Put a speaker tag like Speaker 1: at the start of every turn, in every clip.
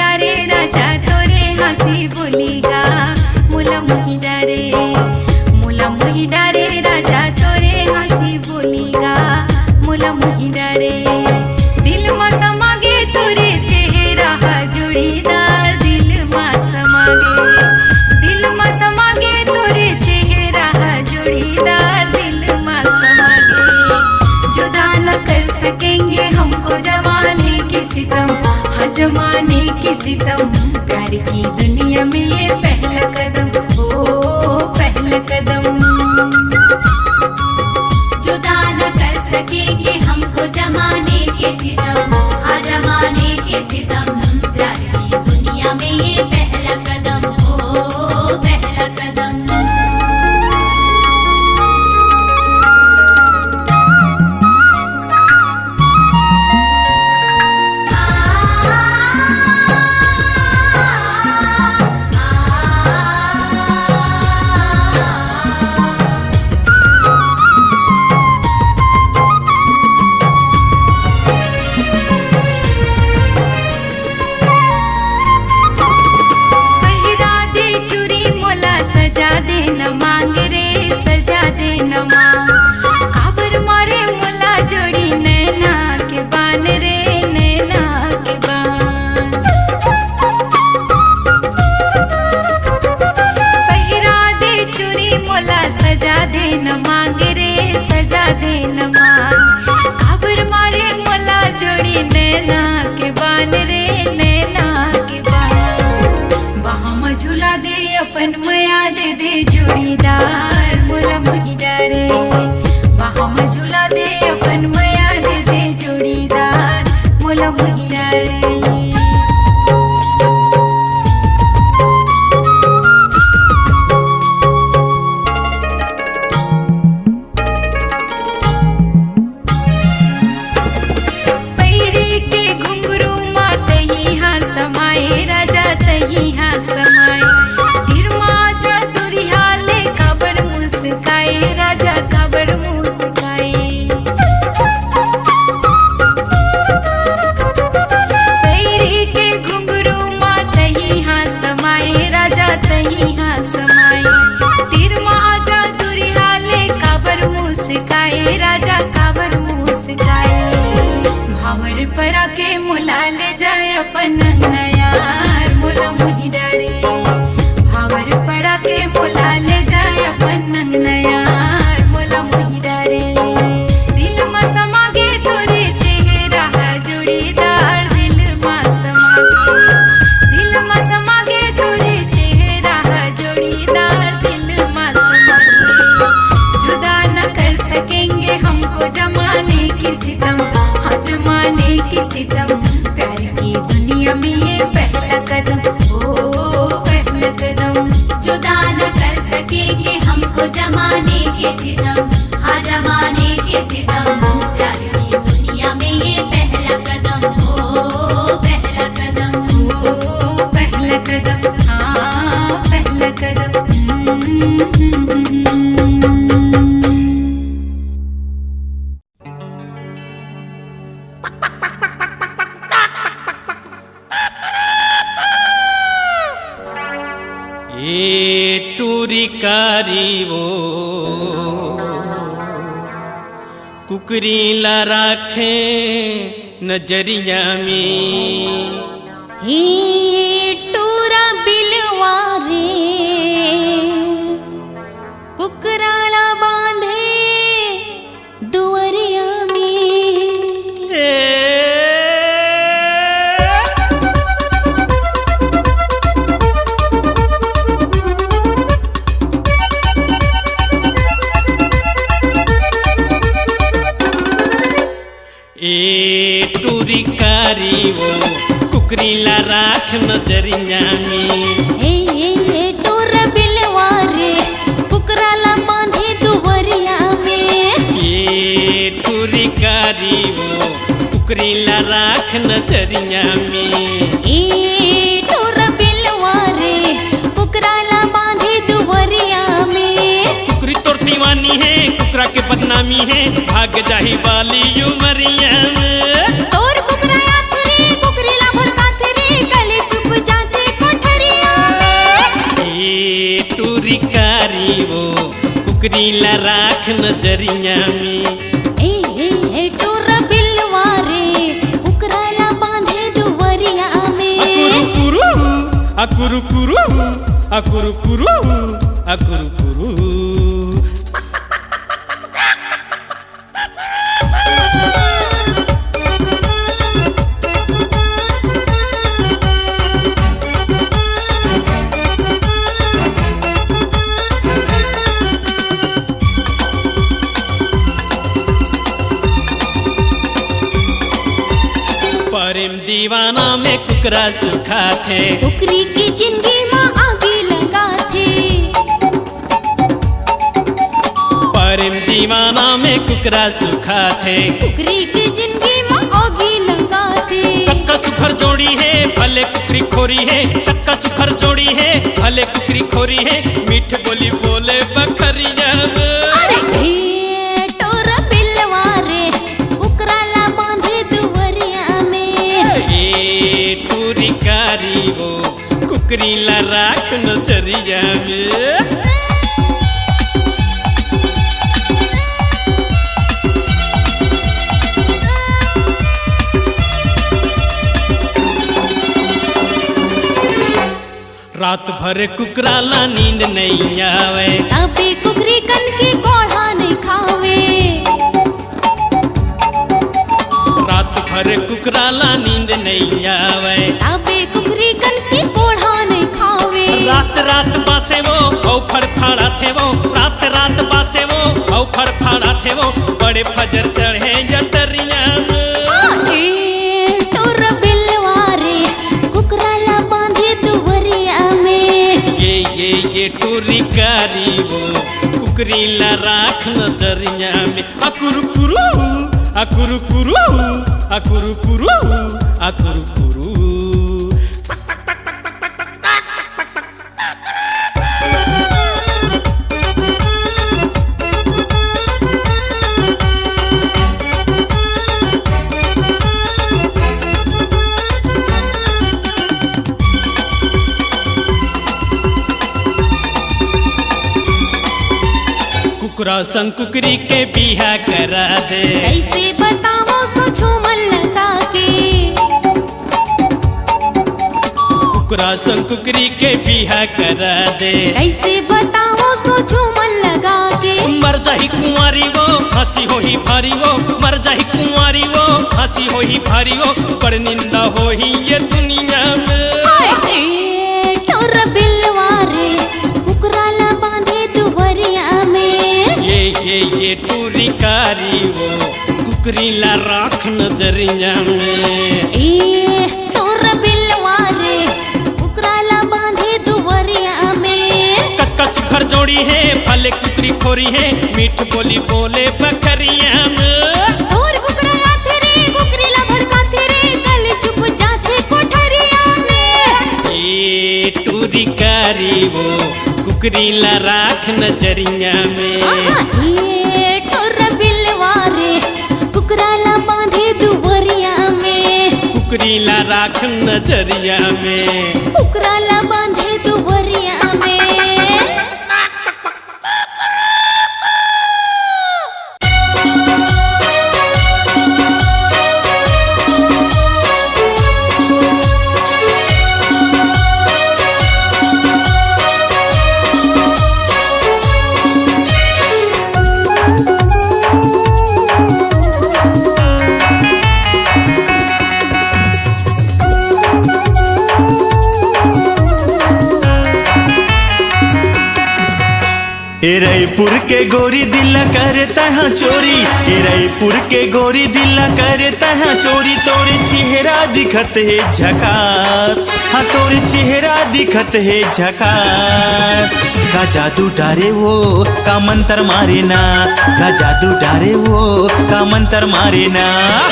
Speaker 1: डारे राजा तोरे हंसी बोलीगा मोला मोही डारे मोला मोही डारे राजा तोरे हंसी बोलीगा मोला मोही डारे दिल में समागे तोरे चेहरा जोड़ीदार दिल में समागे तोरे चेहरा जोड़ीदार दिल में समागे जुदा न कर सकेंगे हमको जमाने के सितम हाँ जमाने के सितम प्यार की दुनिया में ये पहला कदम ओ पहला कदम
Speaker 2: जुदा न कर सकेंगे हमको जमाने के सितम हाँ जमाने के सितम प्यार की दुनिया में ये पहला कदम ओ पहला कदम
Speaker 1: अपन मया दे दे जोड़ीदार मोला मोही डारे बाहों में झूला दे अपन मया दे दे जोड़ीदार मोला मोही डारे परा के मुला ले जाए अपन नयार मोला मोही डारे भावर परा के मुला ले जाए अपन नयार मोला मोही डारे दिल में समागे तोरे चेहरा जोड़ीदार दिल में समागे तोरे चेहरा जोड़ीदार दिल में समागे जुदा न कर सकेंगे हमको जमाने के सितम हाँ जमाने के सितम प्यार की दुनिया में ये पहला कदम ओ पहला कदम
Speaker 2: जुदा न कर सकेंगे हमको जमाने के सितम हाँ जमाने के सितम प्यार की दुनिया में ये पहला कदम ओ पहला कदम
Speaker 1: ओ पहला कदम हाँ पहला कदम
Speaker 3: ये टूरी कारी वो कुकरी ला राखे नजरिया में
Speaker 4: ही टूरा बिलवारे कुकराला बांधे दुवरिया में
Speaker 3: ए टूरी कारी वो कुकरी ला राख नजरिया में
Speaker 4: ए टूरा बिलवारे कुकराला बांधे दुवरिया में
Speaker 3: ये टूरी कारी वो कुकरी ला राख नजरिया में
Speaker 4: टूरा बिलवारे कुकराला बांधे दुवरिया में
Speaker 3: कुकरी तोर दीवानी है कुकरा के बदनामी है भाग जाही वाली उमरिया में
Speaker 4: तोर कुकरा यात्री कुकरीला भड़काते रे गले चुप
Speaker 3: कुकरी ला राख नजरिया में।
Speaker 4: ए टोर बिलवा रे कुकराला बांधे दुवरिया में।
Speaker 3: अकुरु कुरु अकुरु कुरु। प्रेम दीवाना में कुकरा सुखा थे।
Speaker 4: कुकरी की जिंदगी माँ आगे लगा थे।
Speaker 3: प्रेम दीवाना में कुकरा सुखा थे।
Speaker 4: कुकरी की जिंदगी माँ आगे लगा थे।
Speaker 3: कक्का सुखर जोड़ी है भले कुकरी खोरी है। कक्का सुखर जोड़ी है भले कुकरी खोरी है। मीठ बोली बोले बखरिया
Speaker 4: अरे ए टोर बिलवा रे कुकराला बांधे दुवरिया में।
Speaker 3: ये टूरी कारी वो कुकरी ला राख नजरिया में। रात भर कुकरा ला नींद नहीं आवे।
Speaker 4: अबे कुकरी कन की कोढ़ा नहीं खावे।
Speaker 3: रात भर कुकरा ला नींद नहीं आवे।
Speaker 4: अबे कुकरी कन की कोढ़ा नहीं खावे।
Speaker 3: रात बासे वो औ फड़फड़ा थे वो। रात बासे वो औ फड़फड़ा थे वो। बड़े फजर चढ़े जटरिया
Speaker 4: ए टोर बिलवा रे कुकराला बांधे दुवरिया में।
Speaker 3: ये टूरी कारी वो कुकरी ला राख नजरिया में। अकुरु कुरु अकुरु कुरु। कुकरा संग कुकरी के बिहा करा दे।
Speaker 4: कैसे बताओ सो झूमर लगा के।
Speaker 3: कुकरा संग कुकरी के बिहा करा दे।
Speaker 4: कैसे बताओ सो झूमर लगा के।
Speaker 3: मर जाही कुंवारी वो हंसी हो ही भारी वो। मर जाही कुंवारी वो हंसी हो ही भारी वो। बड़ निंदा हो ही ये दुनिया में।
Speaker 4: ए टोर बिलवा रे कुकराला बांधे दुवरिया में।
Speaker 3: ये टूरी कारी वो कुकरी ला राख नजरिया में।
Speaker 4: ए टोर बिलवा रे कुकराला बांधे दुवरिया में।
Speaker 3: कक्का सुखर जोड़ी है भले कुकरी खोरी है। मीठ बोली बोले बकरिया में।
Speaker 4: और कुकरा थे रे कुकरीला भड़का थे रे। कल चुप जाते कोठरिया में।
Speaker 3: ये टूरी कारी वो कुकरी ला राख नजरिया में।
Speaker 4: ए टोर बिलवा रे कुकराला बांधे दुवरिया में।
Speaker 3: कुकरी ला राख नजरिया में।
Speaker 4: कुकराला बांधे दुवरिया में।
Speaker 5: रायपुर के गोरी दिल करता है चोरी। रायपुर के गोरी दिल करता है चोरी। तोरे चेहरा दिखत है झकास। हाँ तोरे चेहरा दिखत है झकास। का जादू डारे वो का मंत्र मारे ना। का जादू डारे वो का मंत्र मारे ना।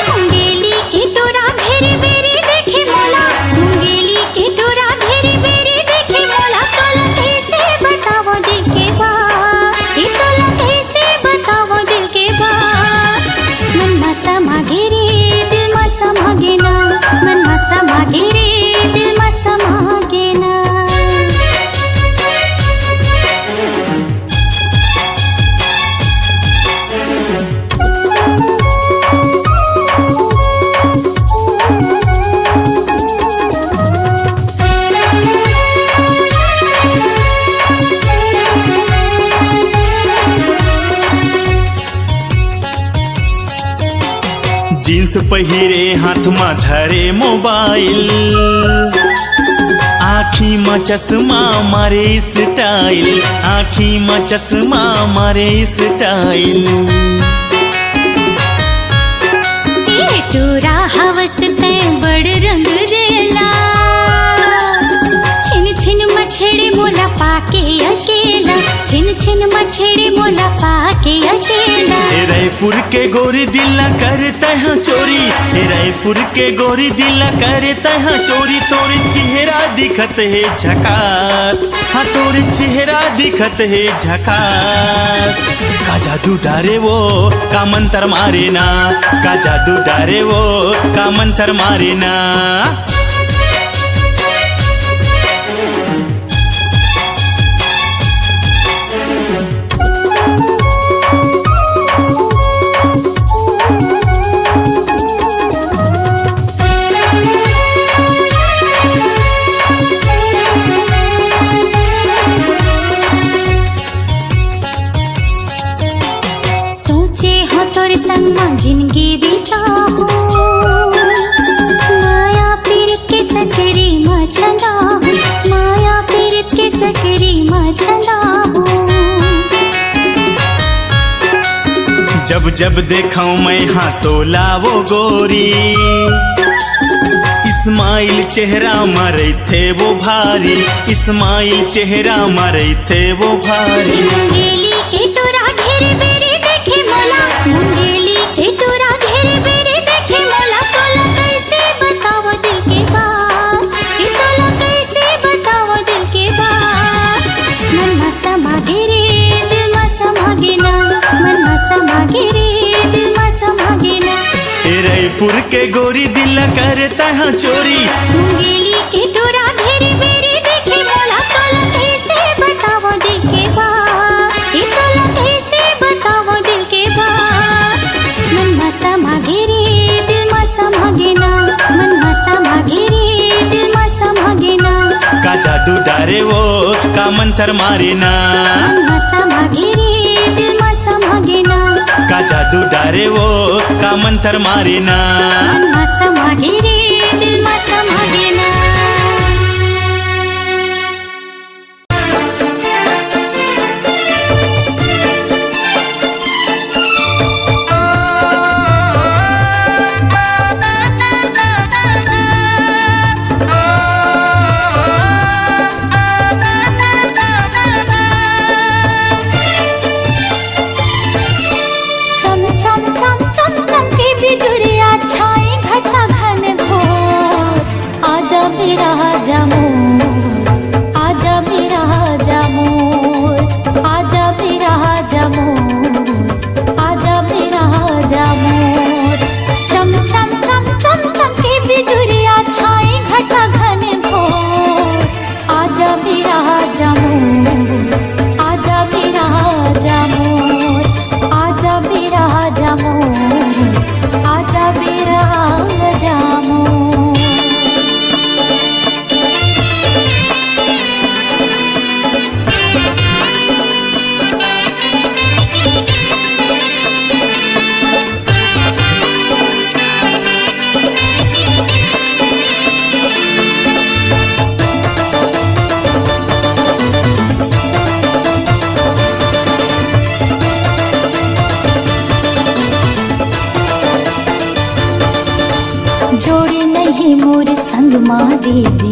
Speaker 4: मुंगेली के टोरा भेरी बेरी देखे मोला। मुंगेली के टोरा भेरी बेरी देखे मोला। तोला कैसे बताओ दिल के बात। ये तोला कैसे बताओ दिल के बात। मन मा समागे रे दिल मा समागे ना। मन मा समागे रे दिल मा समागे ना।
Speaker 5: जींस पहिरे हाथ में धरे मोबाइल आँखी में चश्मा मारे स्टाइल आँखी में चश्मा मारे स्टाइल
Speaker 4: ये टोरा हवस ते बड़ रंग रेला छिन छिन मछेड़े मोला पाके अकेला छिन छिन मछेड़े मोला पाके अकेला
Speaker 5: ए रायपुर के गोरी दिल करता है चोरी ए रायपुर के गोरी दिल करता है चोरी तोरे चेहरा दिखत है झकास हाँ तोरे चेहरा दिखत है झकास का जादू डारे वो का मंत्र मारे ना का जादू डारे वो का मंत्र मारे ना
Speaker 4: जिंदगी बिताऊं माया पीर के सकरी मछला माया पीर के सकरी मछला
Speaker 5: जब जब देखाऊं मैं हाथों लावो गोरी इस्माइल चेहरा मारे थे वो भारी इस्माइल चेहरा मारे थे वो भारी
Speaker 4: मुंगेली के टोरा घेरे बेरे देखे मोला मुंगेली के टोरा घेरे बेरे देखे मोला तोला कैसे बताओ दिल के बात कि तोला कैसे बताओ दिल के बात मन में समा गिरे दिल में समा गिना मन में समा गिरे दिल में समा गिना
Speaker 5: ए रायपुर के गोरी दिल करता है चोरी
Speaker 4: मुंगेली के टोरा घेरे बेरे देखे मोला तोला कैसे बताओ दिल के बात कि तोला कैसे बताओ दिल के बात मन में समा गिरे दिल में समा गिना मन में समा गिरे दिल में समा गिना
Speaker 5: का जादू डारे वो का मंत्र मारे ना
Speaker 4: मन में समा गिरे दिल में समा गिना
Speaker 5: का जादू डारे वो का मंत्र मारे ना
Speaker 4: मन में समा गिरे दिल में समा गिना जोड़ी नहीं मोर संग माँ दीदी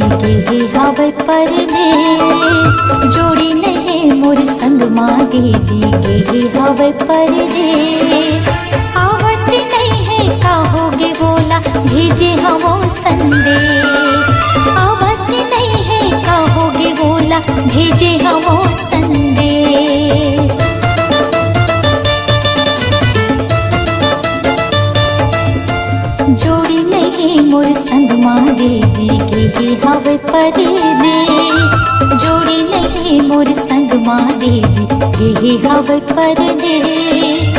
Speaker 4: के हवे परदेस जोड़ी नहीं मोर संग माँ दीदी के हवे परदेस आवत नहीं है कहोगे बोला भेजे हवो संदेश आवत नहीं है कहोगे बोला भेजे हवो संदेश जोड़ी नहीं मोर संग माँ दीदी के हवे परदेस जोड़ी नहीं मोर संग माँ दीदी के हवे परदेस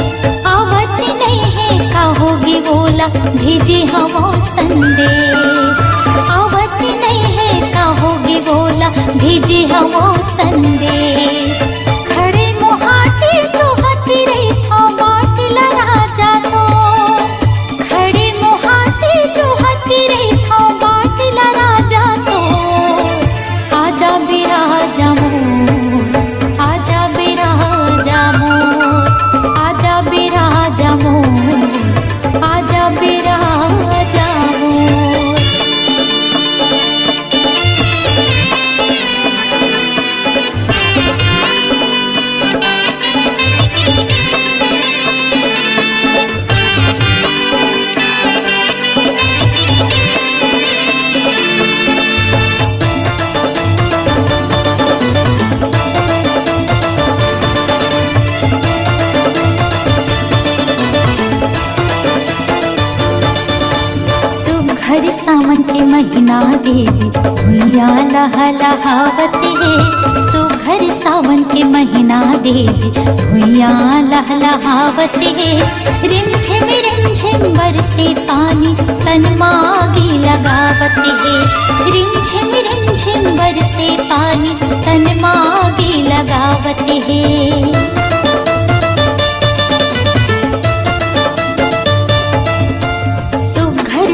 Speaker 4: आवत नहीं है कहोगे बोला भेजे हवो संदेश आवत नहीं है कहोगे बोला भेजे हवो संदेश खड़े मोहाटी जो हती रही था बाट लगा जा तो खड़े महीना देवी भुइया लहलहावत है। सुघर सावन के महीना देवी भुइया लहलहावत है। रिमझिम बरसे पानी तन मागी लगावत है। रिमझिम बरसे पानी तन मागी लगावत है।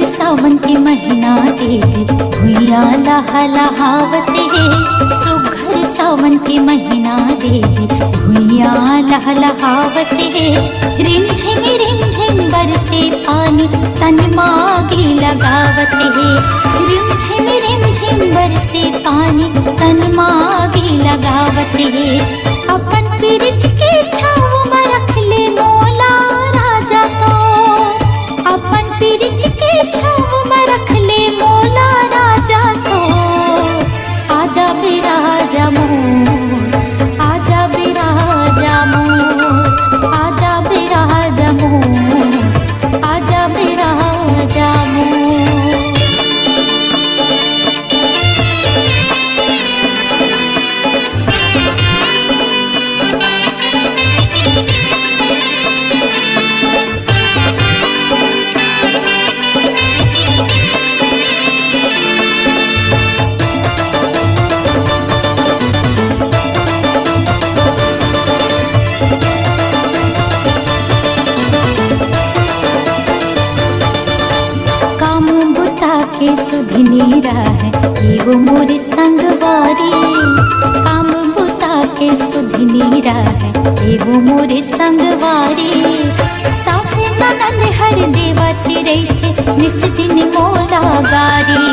Speaker 4: सावन के महीना देवी भुइया लहलहावत है। सुघर सावन के महीना देवी भुइया लहलहावत है। रिमझिम बरसे पानी तन मागी लगावत है। रिमझिम बरसे पानी तन मागी लगावत है। अपन पीरित के छाव में रख ले मोला राजा तो। अपन पीरित के छाव में रख ले मोला राजा तो। आजा बिराजा मोर, आजा बिराजा मोर, आजा बिराजा मोर, आजा बिराजा मोर। के सुधनी है ये वो मोर संगवारी। काम बुता के सुधनी है ये वो मोर संगवारी। सासे ननद हर देवती रही निस दिन मोला गारी।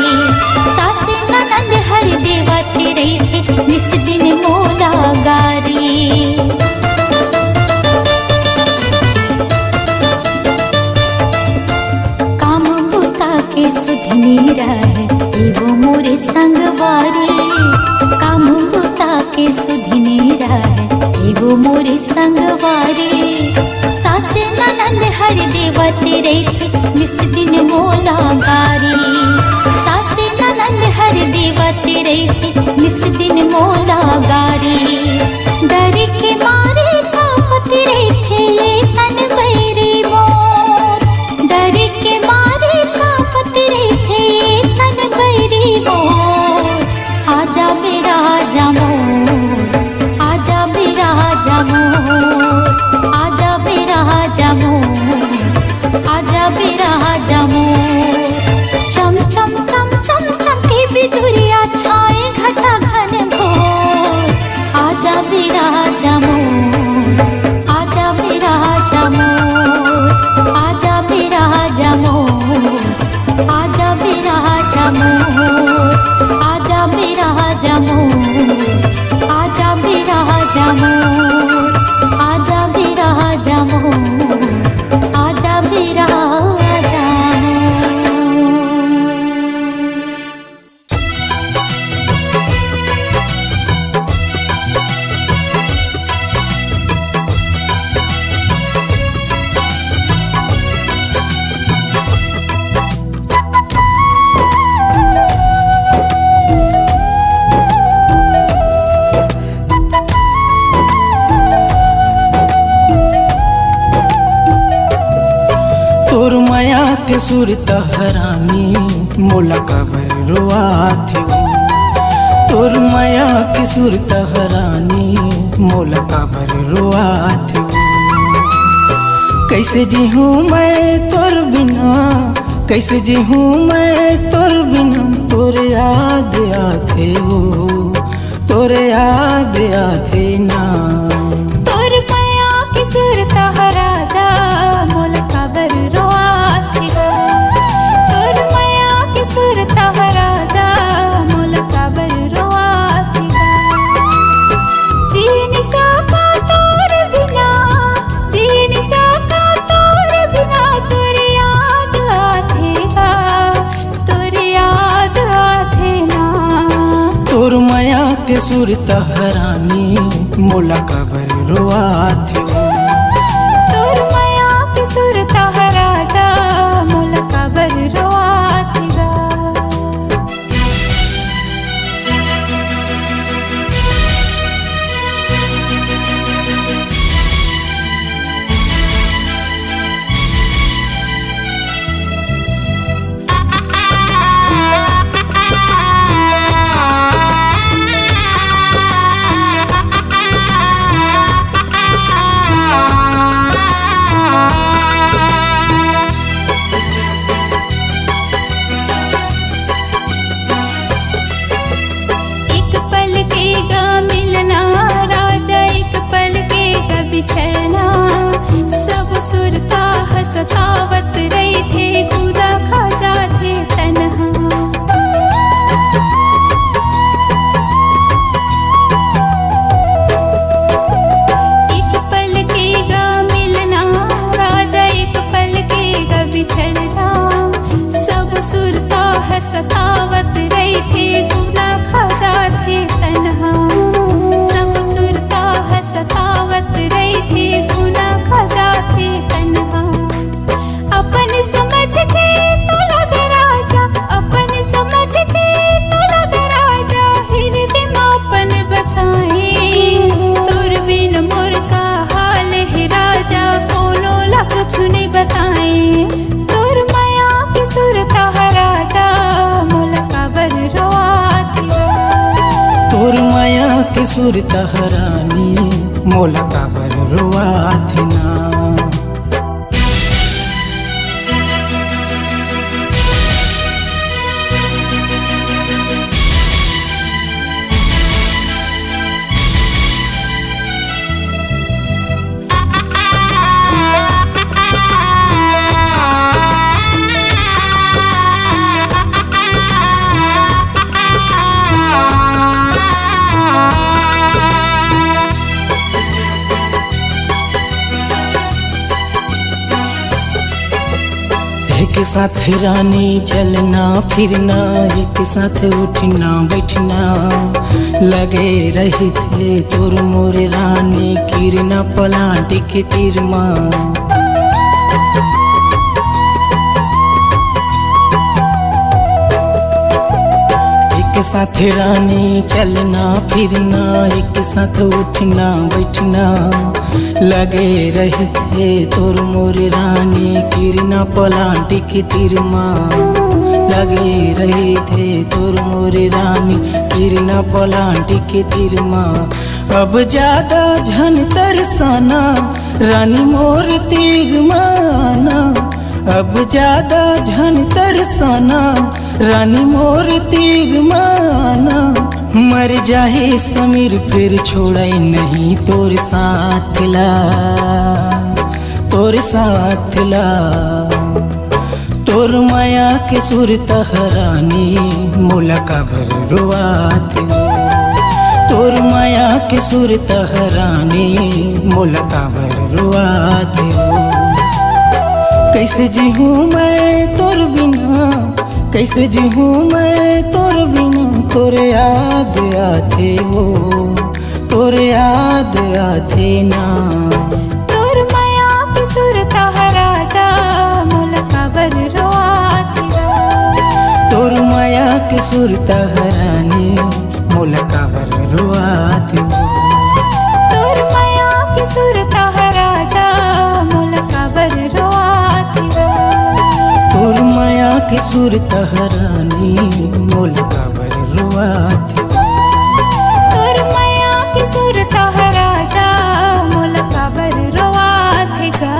Speaker 4: सासे ननद हर देवती रही निस दिन मोला गारी। के सुधनी है ये वो मोरे संगवारी। काम बुता के सुधनी है ये वो मोरे संगवारी। सासे ननद हर देवते रही निस दिन मोला गारी। सासे ननद हर देवते रही निस दिन मोला गारी। डर के मारे कांपत रहे थे ये तन बैरी मोर। डर के मारे तन बैरी मोर। आजा बिराजा मोर, आजा बिराजा मोर, आजा बिराजा मोर, आजा बिराजा मोर। चम चम चम चम चमके बिजुरिया छाए घटा घन घोर। आजा बिराजा मोर, आजा बिराजा मोर, आजा बिराजा मोर, आजा बिराजा मोर, आजा बिराजा मोर, आजा बिराजा मोर, आजा बिराजा मोर, आजा बिराजा मोर।
Speaker 6: के सुर तहरानी मोला कबर रोआ थे। तोर माया के सुर तहरानी मोला कबर रोआ थे। कैसे जी हूँ मैं तोर बिना, कैसे जी हूँ मैं तोर बिना। तोर याद आथे वो, तोर याद आथे ना।
Speaker 1: तोर माया के सुर तहराजा मोला कबर रोआ थे। तोर माया के सुर तहराजा मोला कबर रोआ थे। जीनी साका तोर बिना, जीनी साका तोर बिना। तोर याद आथेगा, तोर याद आथेना।
Speaker 6: तोर माया के सुर तहरानी मोला कबर रोआ थे।
Speaker 1: तोर माया के सुर तहराजा मोला कबर रोआ थे। बिछड़ना सब सुरता हसतावत रही थे गुना खाजा थे तन्हा एक पल के गा मिलना राजा एक पल के गा बिछड़ना सब सुरता हसतावत रही थे गुना खाजा थे तन्हा सब सुरता हसतावत रही थे गुना खाजा थे तन्हा अपन समझ के तो लग राजा अपन समझ के तो लग राजा हृदय में अपन बसाए तोर बिन मोर का हाल है राजा कोनो ला कुछ नहीं बताए तोर माया की सुरता राजा मोला काबर रोआती
Speaker 6: तोर माया के सुर तहरानी मोला काबर रोआत ना एक साथ रानी चलना फिरना एक साथ उठना बैठना लगे रही थे तोर मोर रानी किरना पलाट के तिरमा एक साथ रानी चलना फिरना एक साथ उठना बैठना लगे रही थे तोर मोर रानी किरना पलाट की तिरमा लगे रही थे तोर मोर रानी किरना पलाट की तिरमा अब ज्यादा झन तरसाना रानी मोर तिरमाना अब ज्यादा झन तरसाना रानी मोर तिरमाना मर जाए समीर फिर छोड़े नहीं तोर साथ ला तोर साथ ला तोर माया के सुर तहरानी मोला काबर रोआत तोर माया के सुर तहरानी मोला काबर रोआत कैसे जीऊँ मैं तोर बिना कैसे जीऊँ मैं तोर बिना तोर याद आते वो तोर याद आते ना
Speaker 1: तोर माया की सुरता राजा मोला काबर रोआती
Speaker 6: तोर माया के सुर तहरानी मोला काबर रोआत
Speaker 1: तोर माया की सुरता राजा मोला काबर रोआती
Speaker 6: तोर माया के सुर तहरानी मोला काबर रोआत
Speaker 1: तोर माया की सुरता राजा मोला काबर रोआती गा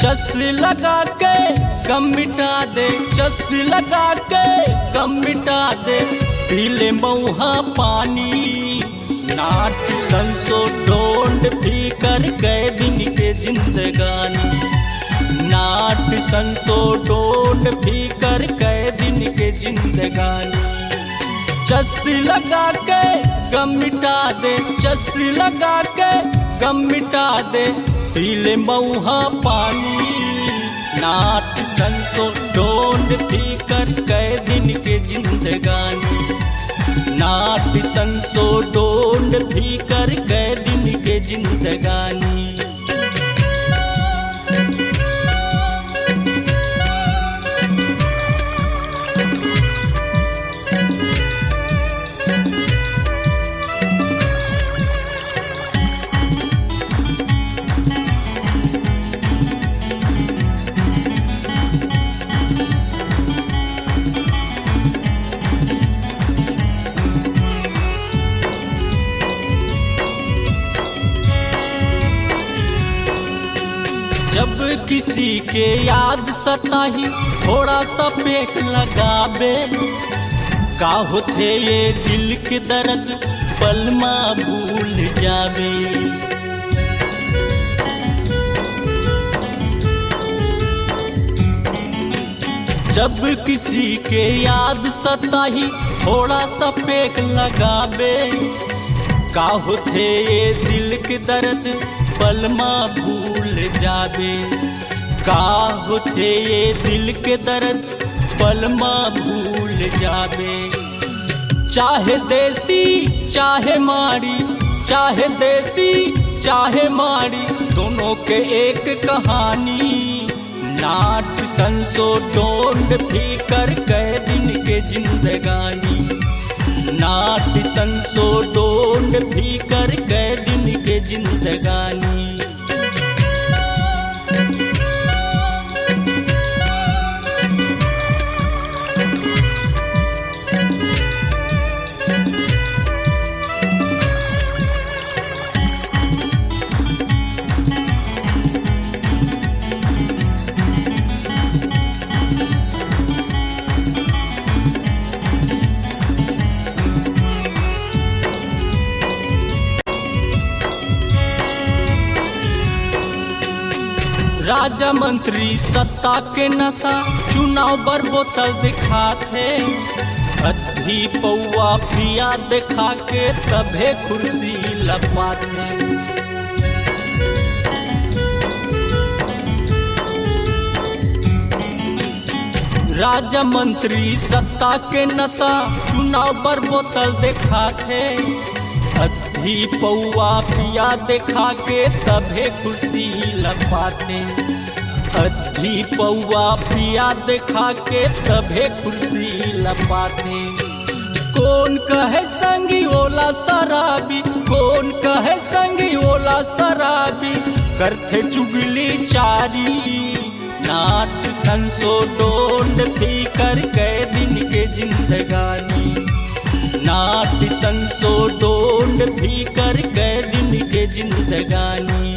Speaker 3: चस लगा के गम मिटा दे चस लगा के गम मिटा दे पीले मऊहा पानी नाट संसो ढोंड भी कर गए दिन के जिंदगानी नाट संसो ढोंड भी कर गए दिन के जिंदगानी चस लगा के गम मिटा दे चस लगा के गम मिटा दे पीले मऊहा पानी नाट संसो ढोंड भी कर गए दिन के जिंदगानी नाट संसो ढोंड भी कर गए दिन के जिंदगानी जब किसी के याद सताही थोड़ा सा पेट लगाबे, का होते ये दिल के दर्द पलमा भूल जावे। जब किसी के याद सताही थोड़ा सा पेक लगाबे, का होते ये दिल के दर्द पलमा भूल जावे। का होते ये दिल के दर्द पलमा भूल जावे। चाहे देसी चाहे माड़ी, चाहे देसी चाहे माड़ी, दोनों के एक कहानी। नाट संसो डोंड फीकर कह दिन के जिंदगानी। नाट संसो डोंड फीकर कह दिन के जिंदगानी। राजा मंत्री सत्ता के नशा चुनाव बर बोतल दिखाते। अधी पौआ पिया दिखा के तभे कुर्सी लपाते। राजा मंत्री सत्ता के नशा चुनाव बर बोतल दिखाते। अधी पौआ पिया दिखा के तभे कुर्सी लपाते। अधी पौआ पिया दिखा के तभे कुर्सी लपाते। कौन कहे संगी ओला शराबी, कौन कहे संगी ओला शराबी, करते चुगली चारी। नाट संसो डोंड फीकर कह दिन के जिंदगानी। नाट संसो डोंड फीकर कह दिन के जिंदगानी।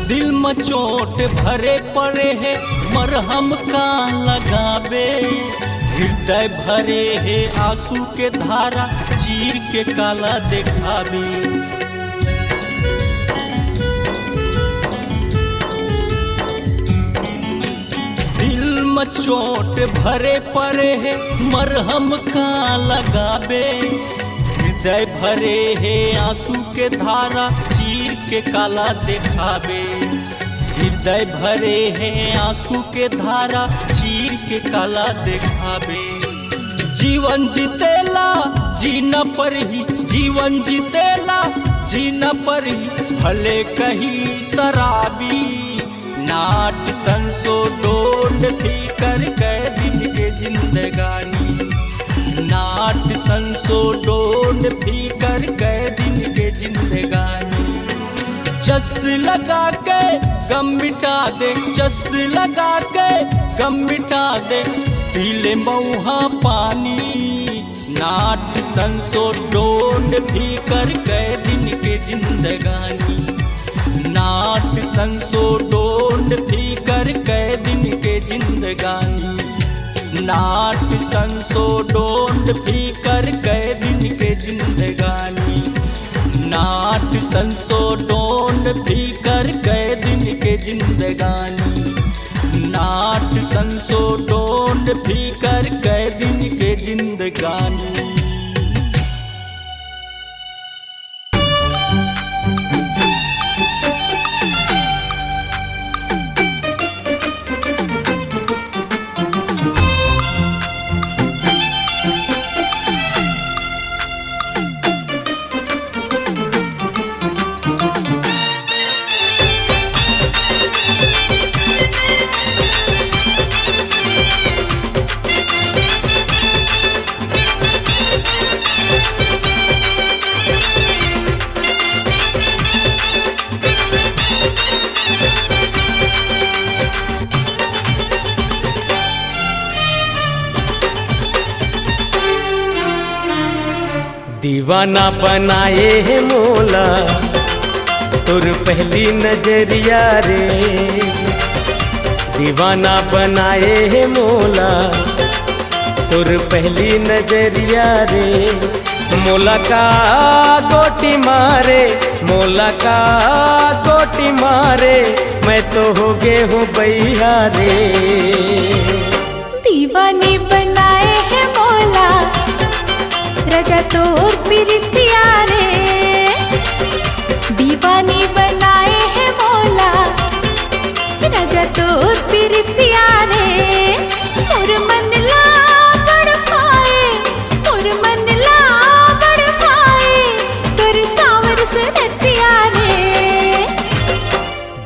Speaker 3: दिल में चोट भरे पड़े है मरहम का लगावे। हृदय भरे है आंसू के धारा चीर के काला दिखावे। दिल में चोट भरे पड़े है मरहम का लगावे। हृदय भरे है आंसू के धारा चीर के काला दिखावे। हृदय भरे हैं आंसू के धारा चीर के काला दिखावे। जीवन जीतेला जीना पर ही, जीवन जीतेला जीना पर ही, भले कहीं शराबी। नाट संसो डोंड फीकर कह दिन के जिंदगानी। नाट संसो डोंड फीकर कह दिन के जिंदगानी। चस लगा के गम मिटा दे, चस लगा के गम मिटा दे, पीले मऊहा पानी। नाट संसो डोंड फीकर कह दिन के जिंदगानी। नाट संसो डोंड फीकर कह दिन के जिंदगानी। नाट संसो डोंड फीकर कह दिन के जिंदगानी। नाट संसो डोंड फीकर कह दिन के जिंदगानी। नाट संसो डोंड फीकर कह दिन के जिंदगानी।
Speaker 7: दीवाना बनाए है मोला तुर पहली नजरिया रे। दीवाना बनाए है मोला तुर पहली नजरिया रे। मोला का गोटी मारे, मोला का गोटी मारे, मैं तो हो गे हूँ बैया रे।
Speaker 1: दीवाने बनाए है मोला रजा तोर प्रीतिया रे। दीवानी बनाए है मोला रजा तोर प्रीतिया रे। मोर मन ला बड़ पाए, मोर मन ला बड़ पाए, तोर सावर सुरतिया रे।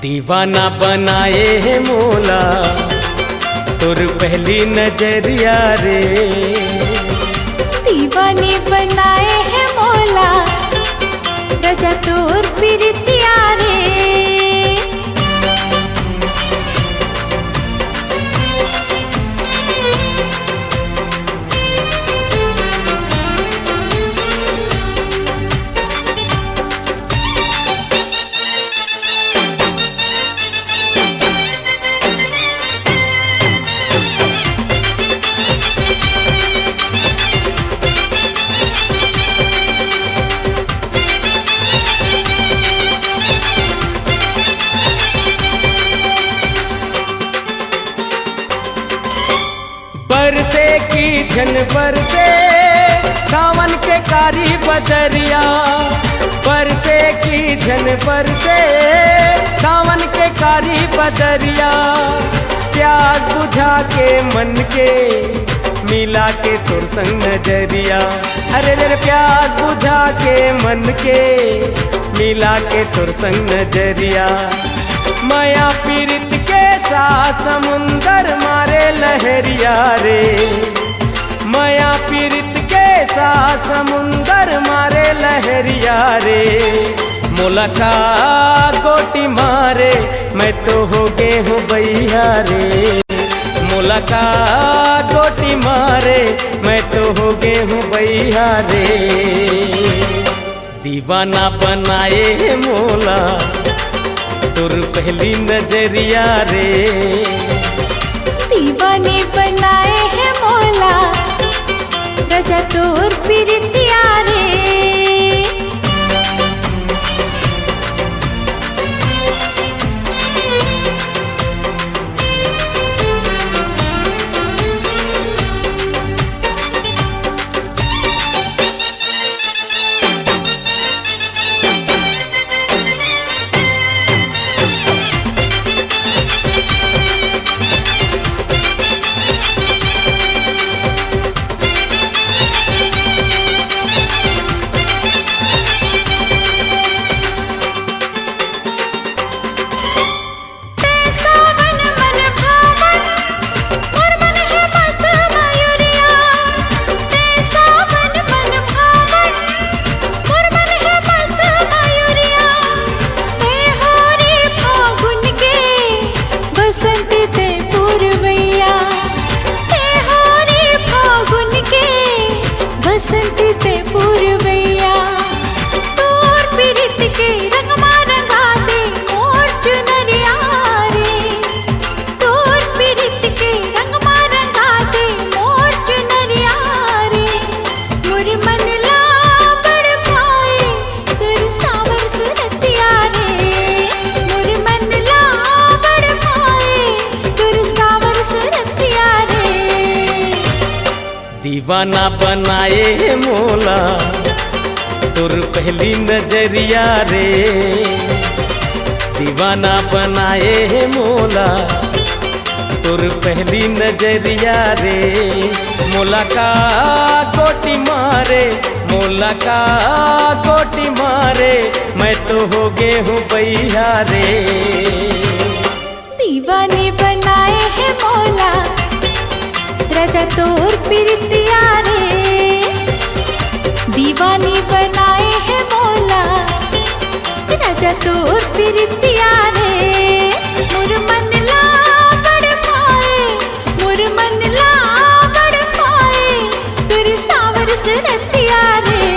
Speaker 7: दीवाना बनाए है मोला तुर पहली नजरिया रे।
Speaker 1: दीवाने बनाए है मोला रजा तोर प्रीतिया रे।
Speaker 7: बरसे की झन बरसे सावन के कारी बदरिया। बरसे की झन बरसे सावन के कारी बदरिया। प्यास बुझा के मन के मिला के तोर संग नजरिया। अरे रे प्यास बुझा के मन के मिला के तोर संग नजरिया। माया पीरित के साथ समुंदर मारे लहरिया रे। माया पीरित के साथ समुंदर मारे लहरिया रे। मोला का गोटी मारे, मैं तो हो गे हूँ बैया रे। मोला का गोटी मारे, मैं तो हो गे हूँ बैया रे। दीवाना बनाए मोला तुर पहली नजरिया रे।
Speaker 1: दीवाने बनाए है मोला रजा तोर प्रीतिया रे।
Speaker 7: दीवाना बनाए मोला तुर पहली नजरिया रे। दीवाना बनाए मोला तुर पहली नजरिया रे। मोला का गोटी मारे, मोला का गोटी मारे, मैं तो हो गे हूँ बैया रे।
Speaker 1: दीवाने बनाए है मोला रजा तोर प्रीतिया रे। दीवानी बनाए है मोला रजा तोर प्रीतिया रे। मोर मन ला बड़ पाए, मोर मन ला बड़ पाए, तुर सावर सुरतिया रे।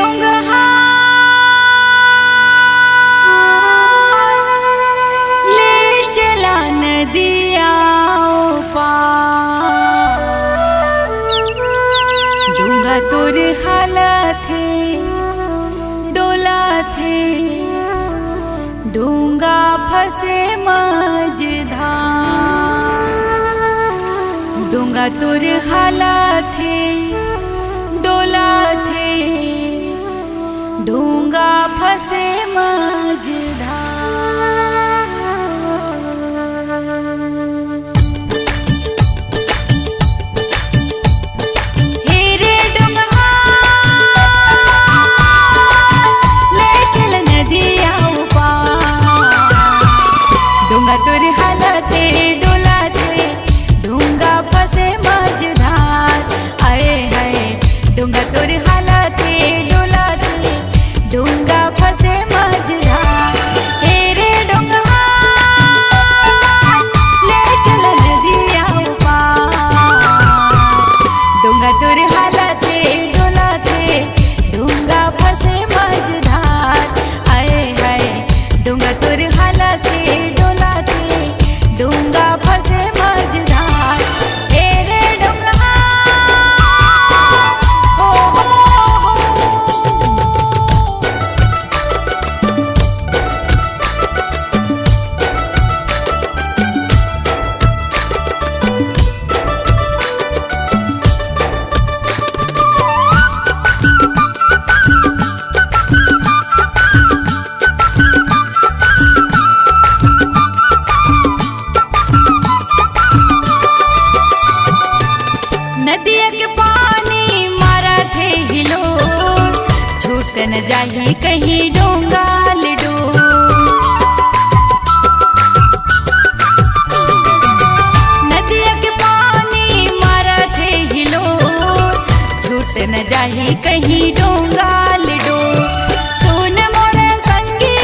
Speaker 1: डोंगहा ले चला नदिया पार डोंगा तोर हालत है डोला थे डोंगा फंसे मझधार डोंगा तोर हालत है डोला थे डोंगा फंसे मझधार हे रे डोंगहा ले चल नदिया पार डोंगा तोर हालत डोला थे डोंगा फंसे मझधार आए हाय डोंगा तोर हालत डोला थे डोंगा फंसे मझधार हे रे डोंगहा ले चल नदिया पार डोंगा तोर हालत डोला थे डोंगा फंसे मझधार आए हाय डोंगा तोर हालत डोला थे डोंगा फंसे मझधार हे रे डोंगहा हो हो हो नदिया के पानी मारा थे हिलो छूट न जाही कहीं डोंगा लिडो नदिया के पानी मारा थे हिलो छूट न जाही कहीं डोंगा लिडो सुन मोरे संगी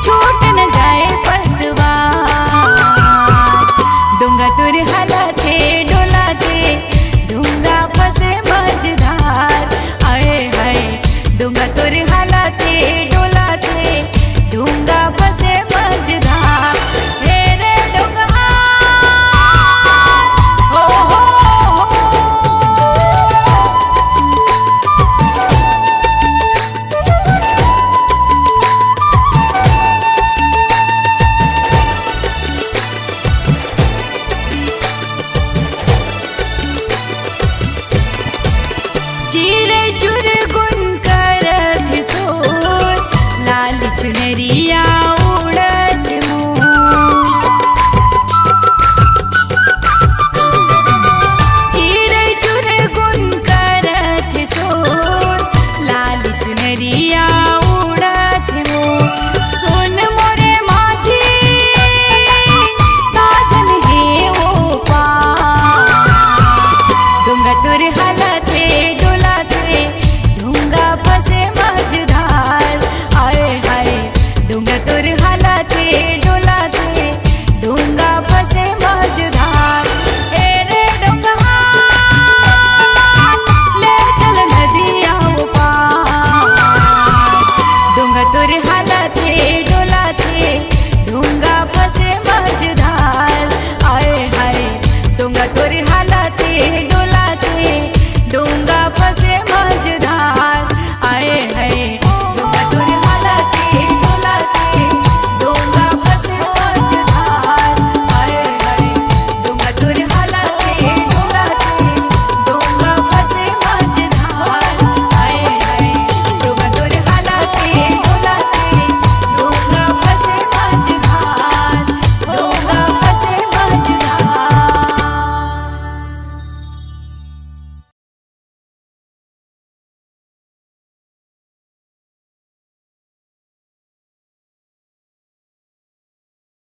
Speaker 1: छूट न जाए पतवार डोंगा तोर हालत डोला थे डोंगा फंसे मझधार आए हाय डोंगा तोर हालत डोला थे डोंगा फंसे मझधार हे रे डोंगहा हो हो हो चिरे चुर गुन करत सोर लाल चुनरिया उड़त मोर चिरे चुर गुन करत सोर लाल चुनरिया उड़त मोर सुन मोरे माझी साजन है ओ पार डोंगा तोर हालत डोला थे डोंगा फंसे मझधार आए हाय डोंगा तोर हालत डोला थे डोंगा फंसे मझधार हे रे डोंगहा ले चल नदिया पार डोंगा तोर हालत डोला थे डोंगा फंसे मझधार आए हाय डोंगा तोर हालत